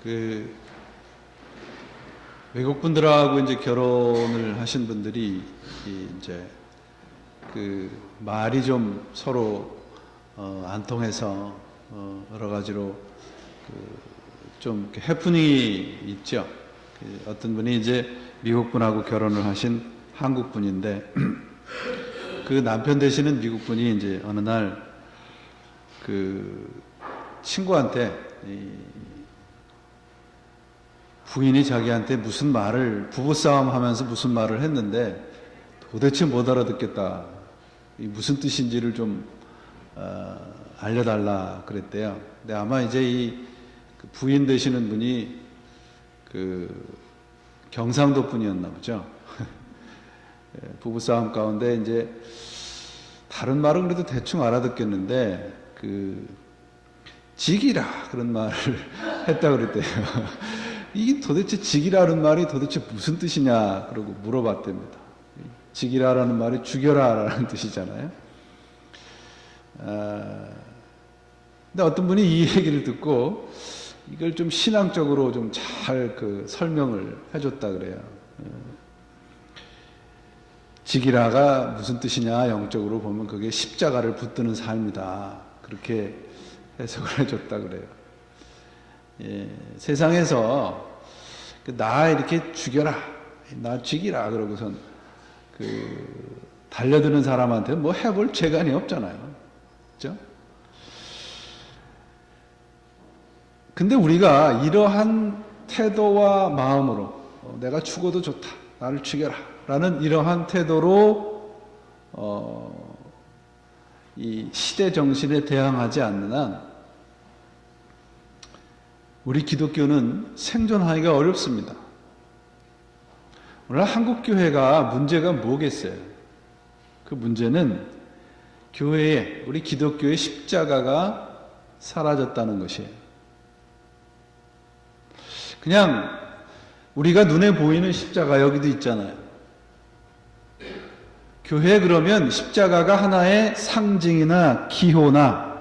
그 외국 분들하고 이제 결혼을 하신 분들이 이제 그 말이 좀 서로 안 통해서 여러 가지로 좀 해프닝이 있죠. 어떤 분이 이제 미국 분하고 결혼을 하신 한국 분인데 그 남편 되시는 미국 분이 이제 어느 날 그 친구한테 부인이 자기한테 무슨 말을 부부싸움 하면서 무슨 말을 했는데 도대체 못 알아듣겠다. 무슨 뜻인지를 좀 알려달라 그랬대요. 근데 아마 이제 이 부인 되시는 분이 그 경상도 분이었나 보죠. 부부싸움 가운데 이제 다른 말은 그래도 대충 알아듣겠는데 그 직이라 그런 말을 했다 그랬대요. 이게 도대체 직이라는 말이 도대체 무슨 뜻이냐 그러고 물어봤답니다. 직이라라는 말이 죽여라라는 뜻이잖아요. 근데 어떤 분이 이 얘기를 듣고 이걸 좀 신앙적으로 좀 잘 설명을 해줬다 그래요. 직이라가 무슨 뜻이냐 영적으로 보면 그게 십자가를 붙드는 삶이다. 그렇게 해석을 해줬다 그래요. 세상에서 나 이렇게 죽여라, 나 죽이라 그러고선 달려드는 사람한테 뭐 해볼 재간이 없잖아요. 그죠? 근데 우리가 이러한 태도와 마음으로 내가 죽어도 좋다, 나를 죽여라 라는 이러한 태도로 이 시대 정신에 대항하지 않는 한 우리 기독교는 생존하기가 어렵습니다. 오늘 한국 교회가 문제가 뭐겠어요? 그 문제는 교회에 우리 기독교의 십자가가 사라졌다는 것이에요. 그냥 우리가 눈에 보이는 십자가 여기도 있잖아요. 교회 그러면 십자가가 하나의 상징이나 기호나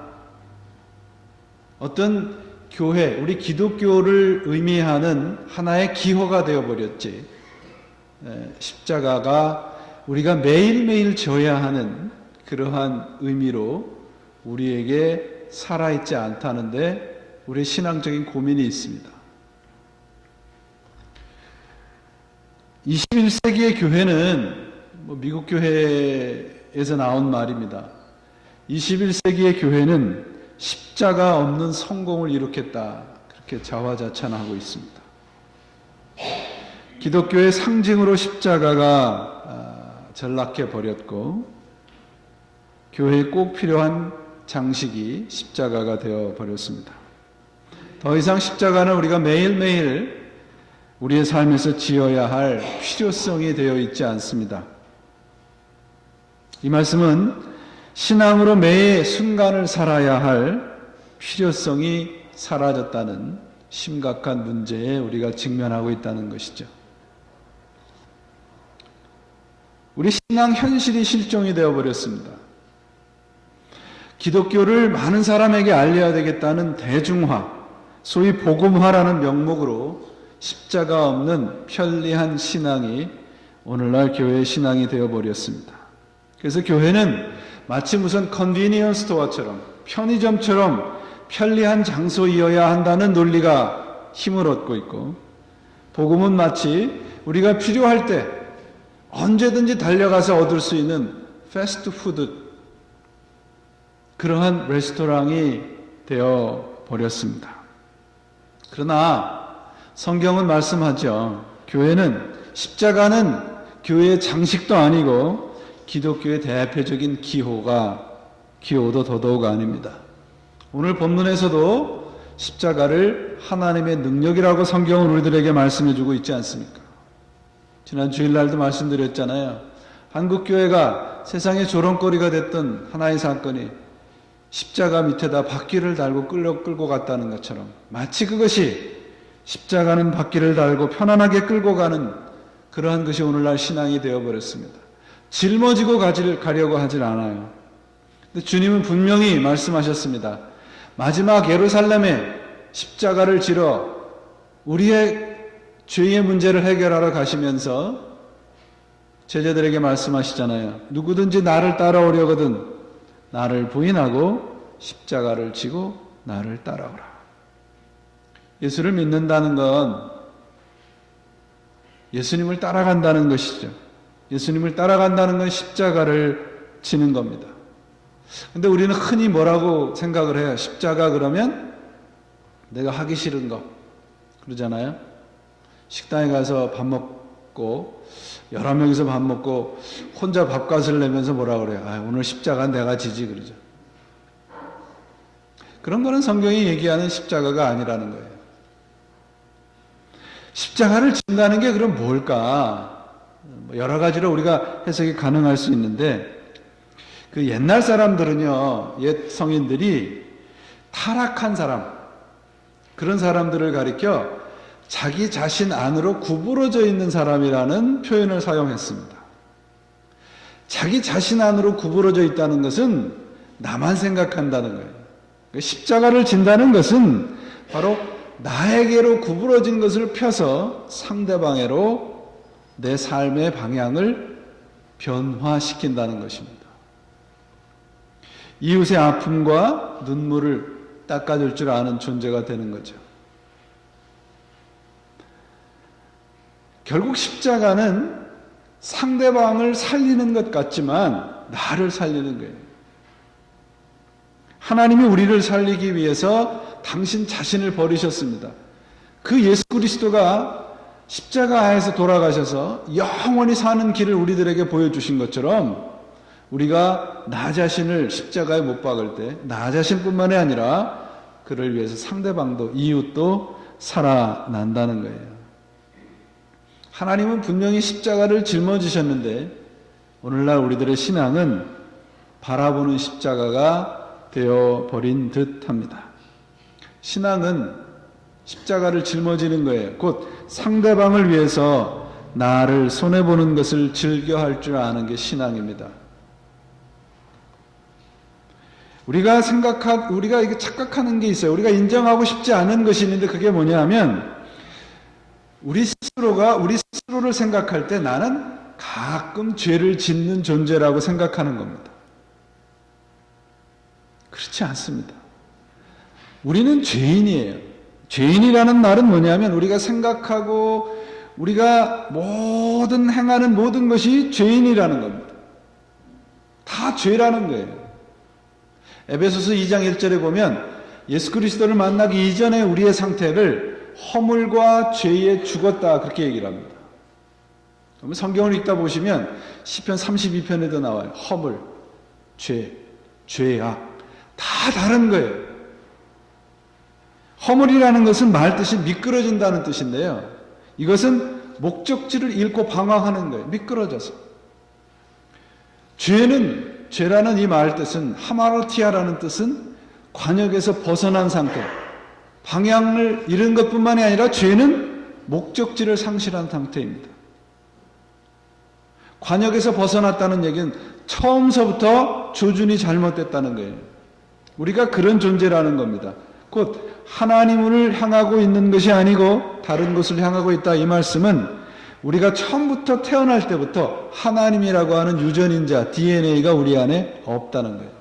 어떤 교회, 우리 기독교를 의미하는 하나의 기호가 되어버렸지. 십자가가 우리가 매일매일 져야 하는 그러한 의미로 우리에게 살아있지 않다는데 우리의 신앙적인 고민이 있습니다. 21세기의 교회는 미국 교회에서 나온 말입니다. 21세기의 교회는 십자가 없는 성공을 이룩했다. 그렇게 자화자찬하고 있습니다. 기독교의 상징으로 십자가가 전락해 버렸고 교회에 꼭 필요한 장식이 십자가가 되어 버렸습니다. 더 이상 십자가는 우리가 매일매일 우리의 삶에서 지어야 할 필요성이 되어 있지 않습니다. 이 말씀은 신앙으로 매 순간을 살아야 할 필요성이 사라졌다는 심각한 문제에 우리가 직면하고 있다는 것이죠. 우리 신앙 현실이 실종이 되어버렸습니다. 기독교를 많은 사람에게 알려야 되겠다는 대중화, 소위 복음화라는 명목으로 십자가 없는 편리한 신앙이 오늘날 교회의 신앙이 되어버렸습니다. 그래서 교회는 마치 무슨 컨비니언스 스토어처럼 편의점처럼 편리한 장소이어야 한다는 논리가 힘을 얻고 있고 복음은 마치 우리가 필요할 때 언제든지 달려가서 얻을 수 있는 패스트푸드 그러한 레스토랑이 되어버렸습니다. 그러나 성경은 말씀하죠. 교회는 십자가는 교회의 장식도 아니고 기독교의 대표적인 기호도 더더욱 아닙니다. 오늘 본문에서도 십자가를 하나님의 능력이라고 성경은 우리들에게 말씀해주고 있지 않습니까? 지난 주일날도 말씀드렸잖아요. 한국교회가 세상의 조롱거리가 됐던 하나의 사건이 십자가 밑에다 바퀴를 달고 끌고 갔다는 것처럼 마치 그것이 십자가는 바퀴를 달고 편안하게 끌고 가는 그러한 것이 오늘날 신앙이 되어버렸습니다. 짊어지고 가려고 하질 않아요. 근데 주님은 분명히 말씀하셨습니다. 마지막 예루살렘에 십자가를 지러 우리의 죄의 문제를 해결하러 가시면서 제자들에게 말씀하시잖아요. 누구든지 나를 따라오려거든 나를 부인하고 십자가를 지고 나를 따라오라. 예수를 믿는다는 건 예수님을 따라간다는 것이죠. 예수님을 따라간다는 건 십자가를 지는 겁니다. 근데 우리는 흔히 뭐라고 생각을 해요? 십자가 그러면 내가 하기 싫은 거 그러잖아요. 식당에 가서 밥 먹고 여러 명이서 밥 먹고 혼자 밥값을 내면서 뭐라 그래요? 오늘 십자가 내가 지지 그러죠. 그런 거는 성경이 얘기하는 십자가가 아니라는 거예요. 십자가를 진다는 게 그럼 뭘까? 여러 가지로 우리가 해석이 가능할 수 있는데 그 옛날 사람들은요, 옛 성인들이 타락한 사람, 그런 사람들을 가리켜 자기 자신 안으로 구부러져 있는 사람이라는 표현을 사용했습니다. 자기 자신 안으로 구부러져 있다는 것은 나만 생각한다는 거예요. 십자가를 진다는 것은 바로 나에게로 구부러진 것을 펴서 상대방에로 내 삶의 방향을 변화시킨다는 것입니다. 이웃의 아픔과 눈물을 닦아줄 줄 아는 존재가 되는 거죠. 결국 십자가는 상대방을 살리는 것 같지만 나를 살리는 거예요. 하나님이 우리를 살리기 위해서 당신 자신을 버리셨습니다. 그 예수 그리스도가 십자가에서 돌아가셔서 영원히 사는 길을 우리들에게 보여주신 것처럼 우리가 나 자신을 십자가에 못 박을 때 나 자신뿐만이 아니라 그를 위해서 상대방도 이웃도 살아난다는 거예요. 하나님은 분명히 십자가를 짊어지셨는데 오늘날 우리들의 신앙은 바라보는 십자가가 되어버린 듯합니다. 신앙은 십자가를 짊어지는 거예요. 곧 상대방을 위해서 나를 손해보는 것을 즐겨할 줄 아는 게 신앙입니다. 우리가 이게 착각하는 게 있어요. 우리가 인정하고 싶지 않은 것이 있는데 그게 뭐냐면 우리 스스로를 생각할 때 나는 가끔 죄를 짓는 존재라고 생각하는 겁니다. 그렇지 않습니다. 우리는 죄인이에요. 죄인이라는 말은 뭐냐면 우리가 생각하고 우리가 행하는 모든 것이 죄인이라는 겁니다. 다 죄라는 거예요. 에베소서 2장 1절에 보면 예수 그리스도를 만나기 이전에 우리의 상태를 허물과 죄에 죽었다 그렇게 얘기를 합니다. 그러면 성경을 읽다 보시면 시편 32편에도 나와요. 허물, 죄, 죄악 다 다른 거예요. 허물이라는 것은 말 뜻이 미끄러진다는 뜻인데요. 이것은 목적지를 잃고 방황하는 거예요. 미끄러져서. 죄라는 이 말 뜻은 하마르티아라는 뜻은 관역에서 벗어난 상태, 방향을 잃은 것뿐만이 아니라 죄는 목적지를 상실한 상태입니다. 관역에서 벗어났다는 얘기는 처음서부터 조준이 잘못됐다는 거예요. 우리가 그런 존재라는 겁니다. 곧 하나님을 향하고 있는 것이 아니고 다른 곳을 향하고 있다. 이 말씀은 우리가 처음부터 태어날 때부터 하나님이라고 하는 유전인자 DNA가 우리 안에 없다는 거예요.